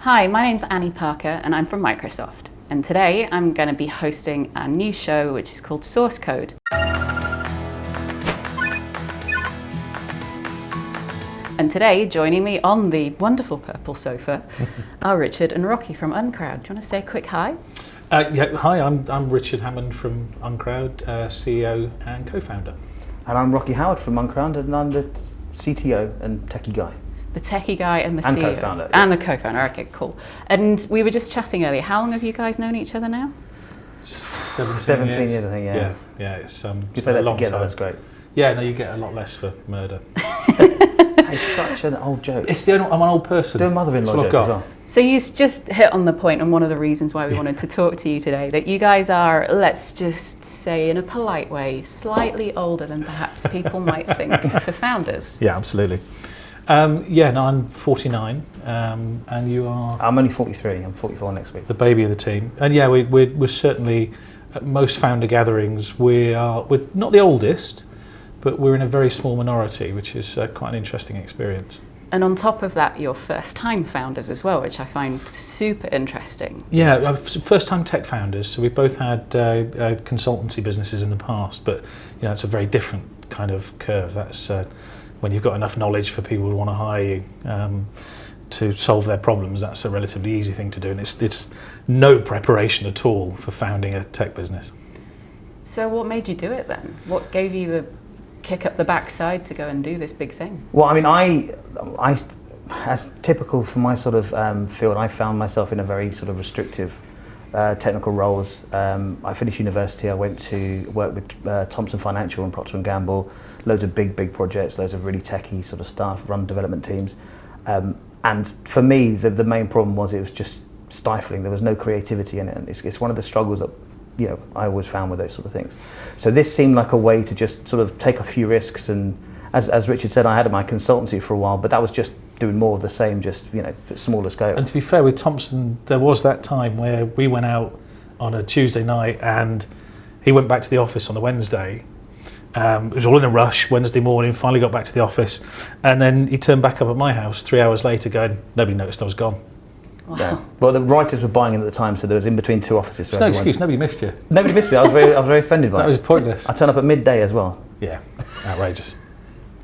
Hi, my name's Annie Parker and I'm from Microsoft. And today I'm going to be hosting a new show which is called Source Code. And today, joining me on the wonderful purple sofa are Richard and Rocky from Uncrowd. Do you want to say a quick hi? Hi, I'm Richard Hammond from Uncrowd, CEO and co-founder. And I'm Rocky Howard from Uncrowd, and I'm the CTO and techie guy. The techie guy and the and CEO. Co-founder. And the co-founder, okay, cool. And we were just chatting earlier, how long have you guys known each other now? 17 years, I think, yeah. Yeah, it's you say a that long together, time. that's great. Yeah, no, you get a lot less for murder. It's such an old joke. I'm an old person. Do a mother-in-law joke as well. So you just hit on the point, and one of the reasons why we wanted to talk to you today, that you guys are, let's just say in a polite way, slightly older than perhaps people might think for founders. Yeah, absolutely. I'm 49, and you are? I'm only 43, I'm 44 next week. The baby of the team. And yeah, we're certainly, at most founder gatherings, we're not the oldest, but we're in a very small minority, which is quite an interesting experience. And on top of that, you're first-time founders as well, which I find super interesting. Yeah, first-time tech founders. So we both had consultancy businesses in the past, but it's a very different kind of curve. That's when you've got enough knowledge for people who want to hire you to solve their problems. That's a relatively easy thing to do, and it's no preparation at all for founding a tech business. So what made you do it then? What gave you the kick up the backside to go and do this big thing? Well, I mean, I as typical for my sort of field, I found myself in a very sort of restrictive technical roles. I finished university, I went to work with Thomson Financial and Procter & Gamble, loads of big projects, loads of really techie sort of staff, run development teams. And for me, the main problem was it was just stifling. There was no creativity in it, and it's one of the struggles that I always found with those sort of things. So this seemed like a way to just sort of take a few risks, and as Richard said, I had my consultancy for a while, but that was just doing more of the same, just smaller scale. And to be fair with Thomson, there was that time where we went out on a Tuesday night and he went back to the office on the Wednesday. It was all in a rush, Wednesday morning, finally got back to the office, and then he turned back up at my house 3 hours later going, nobody noticed I was gone. Wow. Yeah. Well, the writers were buying in at the time, so there was in between two offices. So no excuse, nobody missed you. Nobody missed me. I was very offended by it. That was pointless. I turned up at midday as well. Yeah, outrageous.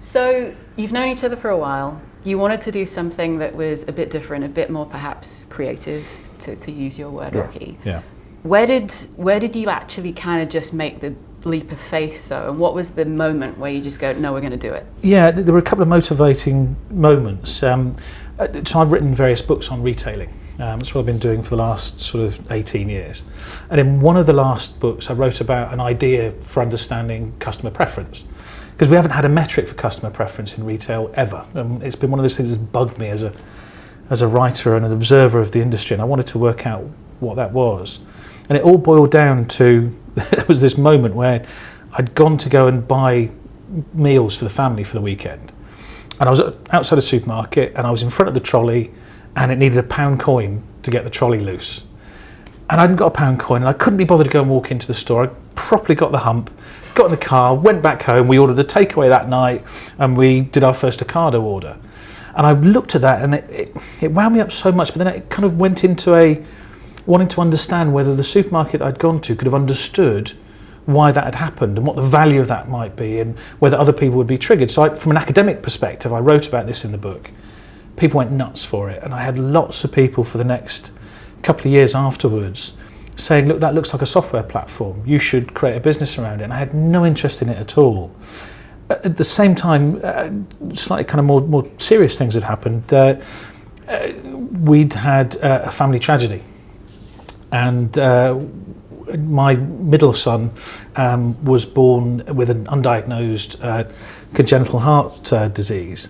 So you've known each other for a while. You wanted to do something that was a bit different, a bit more perhaps creative, to use your word, Rocky. Yeah. Where did you actually kind of just make the leap of faith though? And what was the moment where you just go, no, we're going to do it? Yeah, there were a couple of motivating moments. So I've written various books on retailing. That's what I've been doing for the last sort of 18 years. And in one of the last books, I wrote about an idea for understanding customer preference. Because we haven't had a metric for customer preference in retail ever. It's been one of those things that's bugged me as a writer and an observer of the industry, and I wanted to work out what that was. And it all boiled down to, there was this moment where I'd gone to go and buy meals for the family for the weekend. And I was outside a supermarket, and I was in front of the trolley, and it needed a £1 coin to get the trolley loose. And I hadn't got a £1 coin, and I couldn't be bothered to go and walk into the store. I properly got the hump, got in the car, went back home, we ordered a takeaway that night, and we did our first Ocado order. And I looked at that, and it wound me up so much, but then it kind of went into wanting to understand whether the supermarket I'd gone to could have understood why that had happened and what the value of that might be, and whether other people would be triggered. So from an academic perspective, I wrote about this in the book. People went nuts for it, and I had lots of people for the next couple of years afterwards saying, look, that looks like a software platform, you should create a business around it. And I had no interest in it at all. At the same time, slightly kind of more serious things had happened. We'd had a family tragedy, and my middle son was born with an undiagnosed congenital heart disease.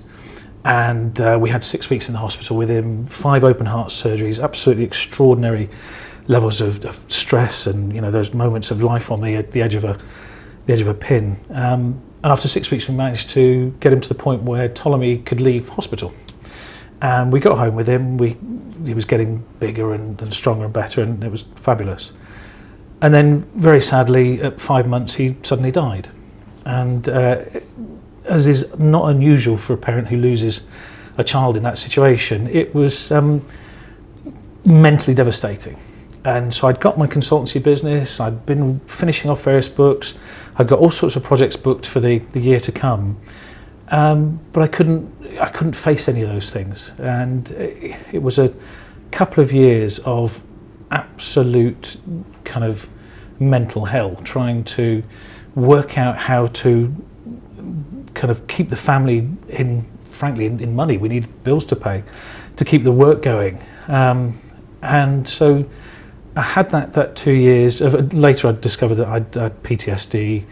And we had 6 weeks in the hospital with him, 5 open heart surgeries, absolutely extraordinary levels of stress, and those moments of life on the edge of a pin. And after 6 weeks, we managed to get him to the point where Ptolemy could leave hospital. And we got home with him. He was getting bigger and stronger and better, and it was fabulous. And then, very sadly, at 5 months, he suddenly died. And as is not unusual for a parent who loses a child in that situation, it was mentally devastating. And so I'd got my consultancy business, I'd been finishing off various books, I'd got all sorts of projects booked for the year to come, but I couldn't face any of those things. And it was a couple of years of absolute kind of mental hell, trying to work out how to kind of keep the family in money. We need bills to pay to keep the work going. And so I had that 2 years. Later I discovered that I'd had PTSD,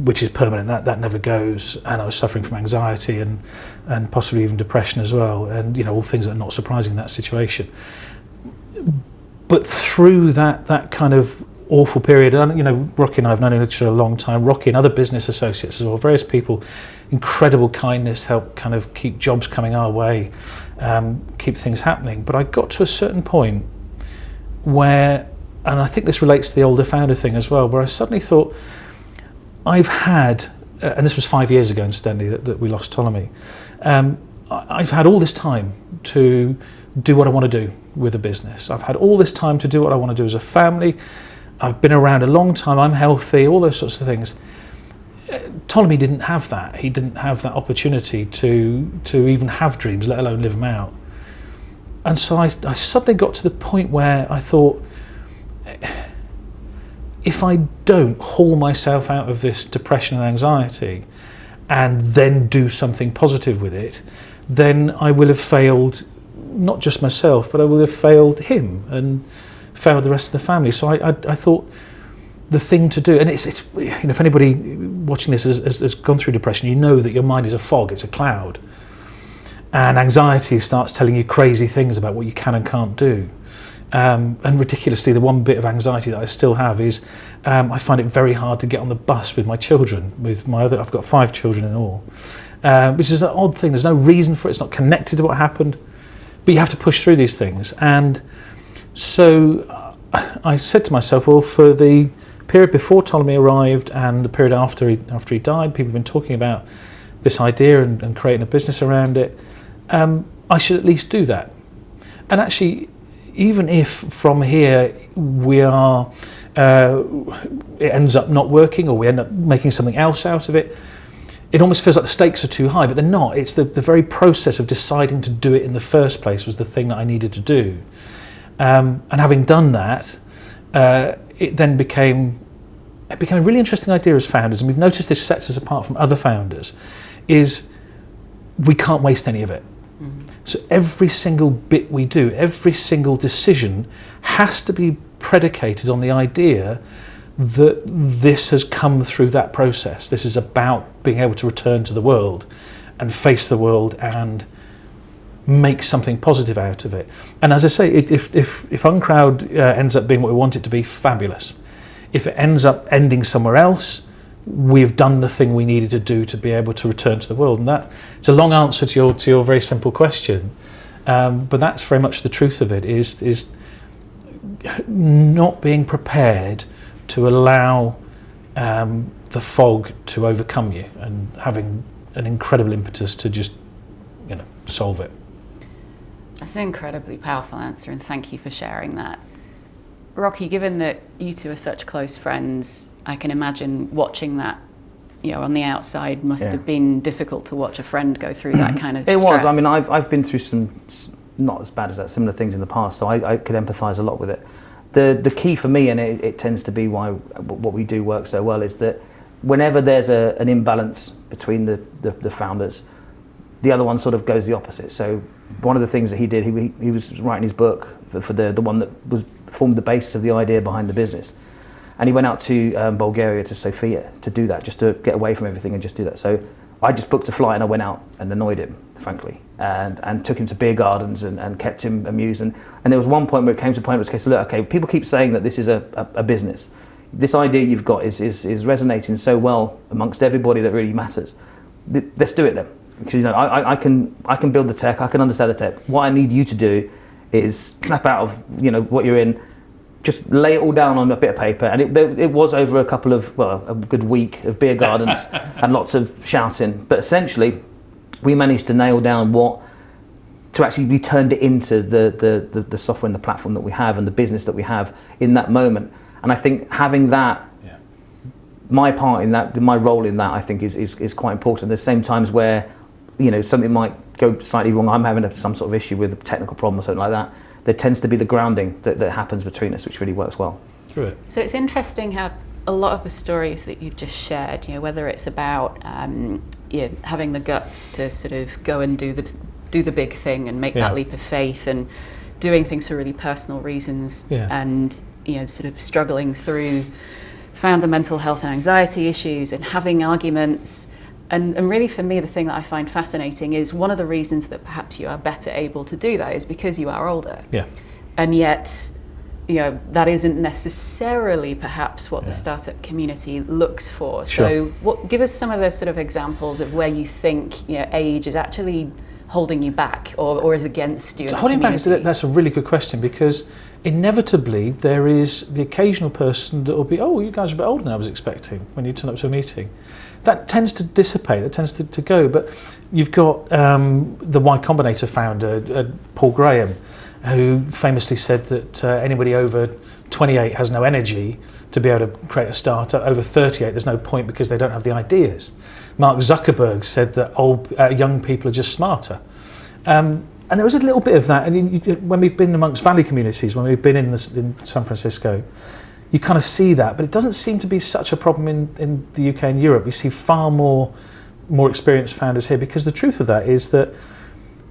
which is permanent, that never goes, and I was suffering from anxiety and possibly even depression as well, and all things that are not surprising in that situation. But through that kind of awful period, and Rocky and I have known each other a long time, Rocky and other business associates as well, various people, incredible kindness, helped kind of keep jobs coming our way, keep things happening. But I got to a certain point where, and I think this relates to the older founder thing as well, where I suddenly thought, I've had, and this was 5 years ago incidentally that we lost Ptolemy, I've had all this time to do what I want to do with a business. I've had all this time to do what I want to do as a family. I've been around a long time, I'm healthy, all those sorts of things. Ptolemy didn't have that. He didn't have that opportunity to even have dreams, let alone live them out. And so I suddenly got to the point where I thought, if I don't haul myself out of this depression and anxiety and then do something positive with it, then I will have failed not just myself, but I will have failed him and failed the rest of the family. So I thought the thing to do, and it's if anybody watching this has gone through depression, you know that your mind is a fog, it's a cloud. And anxiety starts telling you crazy things about what you can and can't do. And ridiculously, the one bit of anxiety that I still have is I find it very hard to get on the bus with my children. I've got 5 children in all, which is an odd thing. There's no reason for it. It's not connected to what happened, but you have to push through these things. And so I said to myself, well, for the period before Ptolemy arrived and the period after he died, people have been talking about this idea and creating a business around it. I should at least do that. And actually, even if from here we are, it ends up not working or we end up making something else out of it, it almost feels like the stakes are too high, but they're not. It's the very process of deciding to do it in the first place was the thing that I needed to do. And having done that, it then became a really interesting idea as founders, and we've noticed this sets us apart from other founders, is we can't waste any of it. So every single bit we do, every single decision has to be predicated on the idea that this has come through that process. This is about being able to return to the world and face the world and make something positive out of it. And as I say, if Uncrowd ends up being what we want it to be, fabulous. If it ends up ending somewhere else, we've done the thing we needed to do to be able to return to the world. And that it's a long answer to your very simple question, but that's very much the truth of it, is not being prepared to allow the fog to overcome you and having an incredible impetus to just solve it. That's an incredibly powerful answer, and thank you for sharing that. Rocky, given that you two are such close friends, I can imagine watching that, on the outside must have been difficult to watch a friend go through that kind of stress. It was. I mean, I've been through some, not as bad as that, similar things in the past, so I could empathise a lot with it. The key for me, and it tends to be why what we do works so well, is that whenever there's an imbalance between the founders, the other one sort of goes the opposite. So one of the things that he did, he was writing his book for the one that formed the basis of the idea behind the business. And he went out to Bulgaria, to Sofia, to do that, just to get away from everything and just do that. So I just booked a flight and I went out and annoyed him, frankly, and took him to beer gardens and kept him amused. And there was one point where it came to a point where it was, look, okay, people keep saying that this is a business. This idea you've got is resonating so well amongst everybody that really matters. Let's do it then. Because I can build the tech, I can understand the tech. What I need you to do is snap out of what you're in, just lay it all down on a bit of paper. And it was over a good week of beer gardens and lots of shouting. But essentially, we managed to nail down what to actually we turned it into the software and the platform that we have and the business that we have in that moment. And I think having that, my part in that, my role in that, I think is quite important. There's same times where, you know, something might go slightly wrong. I'm having some sort of issue with a technical problem or something like that. There tends to be the grounding that happens between us, which really works well. Through it. So it's interesting how a lot of the stories that you've just shared, you know, whether it's about having the guts to sort of go and do the big thing and make that leap of faith, and doing things for really personal reasons, and, you know, sort of struggling through founder mental health and anxiety issues and having arguments. And really for me, the thing that I find fascinating is one of the reasons that perhaps you are better able to do that is because you are older. Yeah. And yet, you know, that isn't necessarily perhaps what the startup community looks for. Sure. So give us some of the sort of examples of where you think, you know, age is actually holding you back or is against you. Holding back, that's a really good question, because inevitably there is the occasional person that will be, oh, you guys are a bit older than I was expecting when you turn up to a meeting. That tends to dissipate, that tends to go. But you've got the Y Combinator founder, Paul Graham, who famously said that anybody over 28 has no energy to be able to create a startup. Over 38, there's no point because they don't have the ideas. Mark Zuckerberg said that young people are just smarter. And there was a little bit of that. And when we've been amongst Valley communities, when we've been in San Francisco, you kind of see that, but it doesn't seem to be such a problem in the UK and Europe. We see far more experienced founders here, because the truth of that is that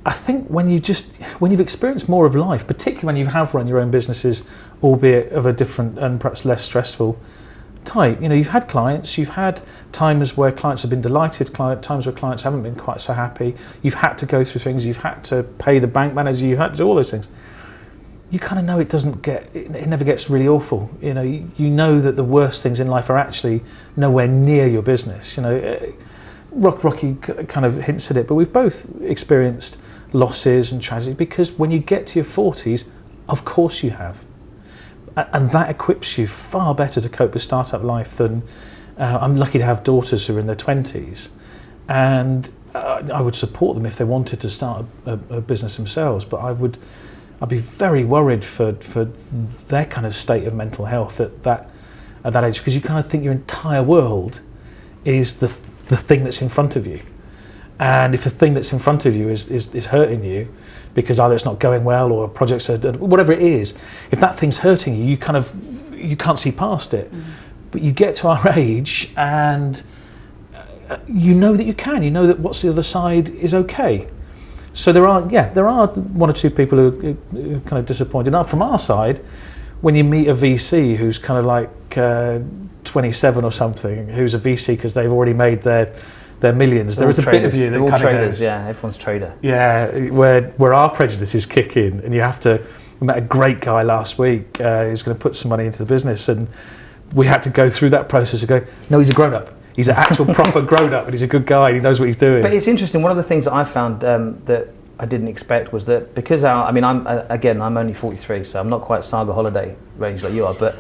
I think when you've experienced more of life, particularly when you have run your own businesses, albeit of a different and perhaps less stressful type, you know, you've had clients, you've had times where clients have been delighted, times where clients haven't been quite so happy. You've had to go through things, you've had to pay the bank manager, you've had to do all those things. You kind of know it never gets really awful. You know, you know that the worst things in life are actually nowhere near your business. You know, Rocky kind of hints at it, but we've both experienced losses and tragedy, because when you get to your 40s, of course you have. And that equips you far better to cope with startup life than, I'm lucky to have daughters who are in their 20s, and I would support them if they wanted to start a business themselves, but I'd be very worried for their kind of state of mental health at that age, because you kind of think your entire world is the thing that's in front of you. And if the thing that's in front of you is hurting you because either it's not going well or projects are, whatever it is, if that thing's hurting you, you can't see past it. Mm-hmm. But you get to our age and you know that you know that what's the other side is okay. So there are one or two people who are kind of disappointed. Now, from our side, when you meet a VC who's kind of like 27 or something, who's a VC because they've already made their millions, there is a bit of you that kind of traders, goes, yeah, everyone's trader. Yeah, where our prejudices kick in, and you have to. We met a great guy last week who's going to put some money into the business, and we had to go through that process of going, no, he's a grown up. He's an actual proper grown-up, and he's a good guy, and he knows what he's doing. But it's interesting, one of the things that I found that I didn't expect was that because I'm only 43, so I'm not quite Saga Holiday range like you are, but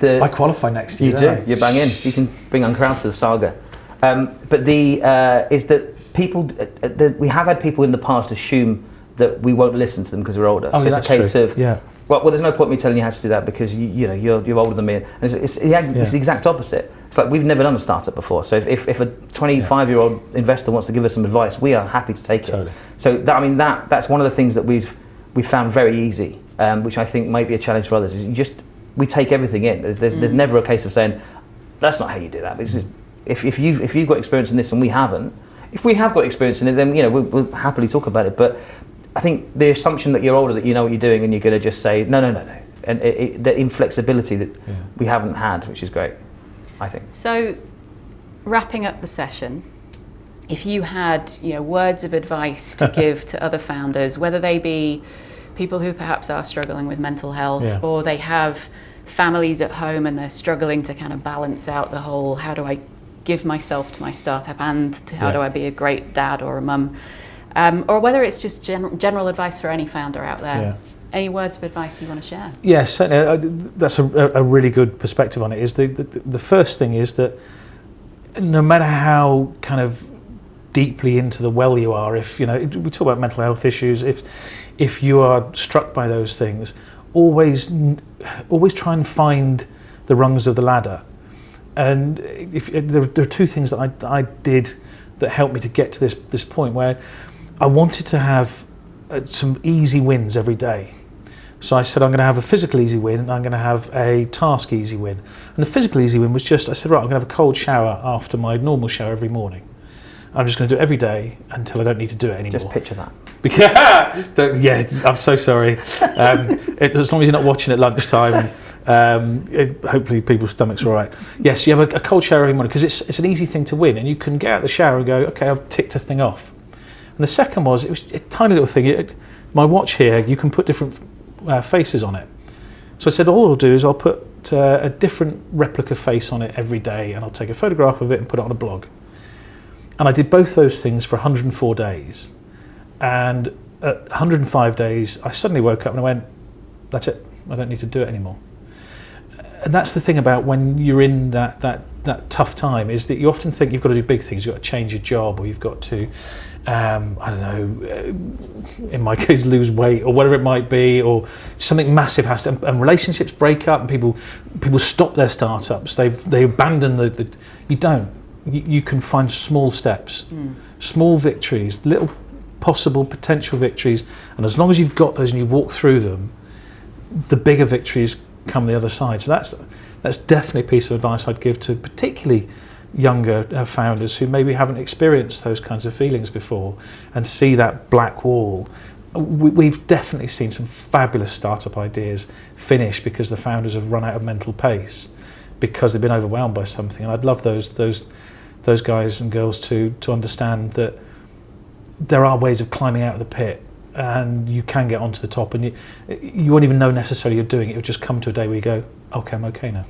I qualify next year. You do, you bang in. You can bring Uncrowd to the Saga. But is that people, we have had people in the past assume that we won't listen to them because we're older. Oh, so yeah, it's a case true. of, yeah. Well, there's no point me telling you how to do that because you're older than me. And it's the exact opposite. It's like we've never done a startup before. So if a 25-year-old investor wants to give us some advice, we are happy to take it. So that's one of the things that we've found very easy, which I think might be a challenge for others. Is we take everything in. There's never a case of saying that's not how you do that. It's just, if you've got experience in this and we haven't, if we have got experience in it, then we'll happily talk about it. But I think the assumption that you're older, that you know what you're doing, and you're going to just say no, and the inflexibility that we haven't had, which is great, I think. So, wrapping up the session, if you had words of advice to give to other founders, whether they be people who perhaps are struggling with mental health, or they have families at home and they're struggling to kind of balance out the whole, how do I give myself to my startup and how do I be a great dad or a mum? Or whether it's just general advice for any founder out there. Yeah. Any words of advice you want to share? Yes, certainly. That's a really good perspective on it. Is the first thing is that no matter how kind of deeply into the well you are. If, you know, we talk about mental health issues, if you are struck by those things, always try and find the rungs of the ladder. And there are two things that I did that helped me to get to this point where I wanted to have some easy wins every day. So I said, I'm going to have a physical easy win and I'm going to have a task easy win. And the physical easy win was just, I said, right, I'm going to have a cold shower after my normal shower every morning. I'm just going to do it every day until I don't need to do it anymore. Just picture that. Yeah, I'm so sorry. As long as you're not watching at lunchtime, hopefully people's stomachs are all right. Yes, you have a cold shower every morning because it's an easy thing to win, and you can get out of the shower and go, okay, I've ticked a thing off. And the second was, it was a tiny little thing. My watch here, you can put different faces on it. So I said, all I'll do is I'll put a different replica face on it every day, and I'll take a photograph of it and put it on a blog. And I did both those things for 104 days. And at 105 days, I suddenly woke up and I went, that's it, I don't need to do it anymore. And that's the thing about when you're in that tough time, is that you often think you've got to do big things. You've got to change your job, or you've got to, I don't know, in my case, lose weight, or whatever it might be, or something massive has to, and relationships break up, and people stop their startups. They abandon you don't. You can find small steps, small victories, little possible potential victories, and as long as you've got those and you walk through them, the bigger victories come the other side. So that's definitely a piece of advice I'd give to particularly younger founders who maybe haven't experienced those kinds of feelings before and see that black wall. We've definitely seen some fabulous startup ideas finish because the founders have run out of mental pace, because they've been overwhelmed by something. And I'd love those guys and girls to understand that there are ways of climbing out of the pit, and you can get onto the top, and you won't even know necessarily you're doing it. It'll just come to a day where you go, okay, I'm okay now.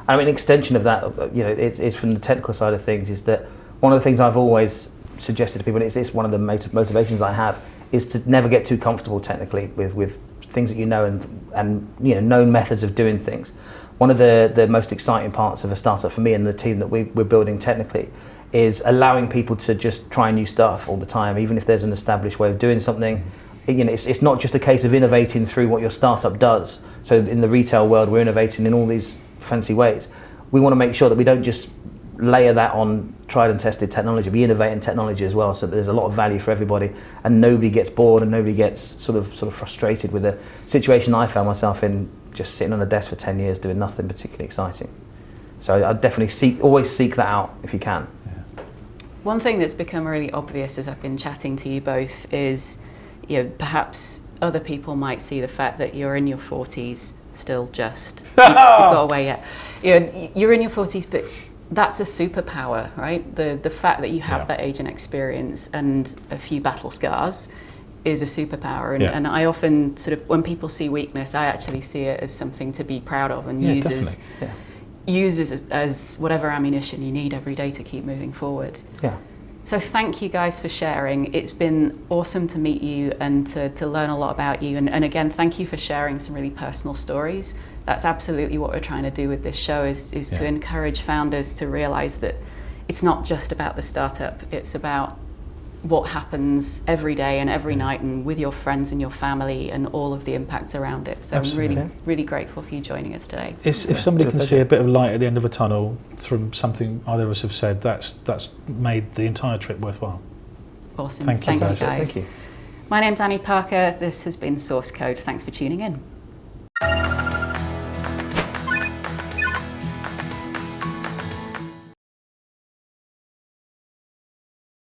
I mean, an extension of that, you know, it's from the technical side of things, is that one of the things I've always suggested to people, and it's one of the motivations I have, is to never get too comfortable technically with things that you know and you know, known methods of doing things. One of the most exciting parts of a startup for me and the team that we're building technically is allowing people to just try new stuff all the time, even if there's an established way of doing something. You know, it's not just a case of innovating through what your startup does. So in the retail world, we're innovating in all these fancy ways. We want to make sure that we don't just layer that on tried and tested technology. We innovate in technology as well, so that there's a lot of value for everybody, and nobody gets bored and nobody gets sort of frustrated with the situation I found myself in, just sitting on a desk for 10 years doing nothing particularly exciting. So I'd definitely always seek that out if you can. Yeah. One thing that's become really obvious as I've been chatting to you both is, you know, perhaps other people might see the fact that you're in your 40s still just, you've got away yet. You know, you're in your 40s, but that's a superpower, right? The fact that you have that age and experience and a few battle scars is a superpower. And I often sort of, when people see weakness, I actually see it as something to be proud of and use as whatever ammunition you need every day to keep moving forward. Yeah. So thank you guys for sharing. It's been awesome to meet you and to learn a lot about you. And again, thank you for sharing some really personal stories. That's absolutely what we're trying to do with this show, is to encourage founders to realize that it's not just about the startup. It's about what happens every day and every night and with your friends and your family and all of the impacts around it. So absolutely. I'm really, really grateful for you joining us today. If somebody can see a bit of light at the end of a tunnel from something either of us have said, that's made the entire trip worthwhile. Awesome. Thank you, guys. Thank you. My name's Annie Parker. This has been Source Code. Thanks for tuning in.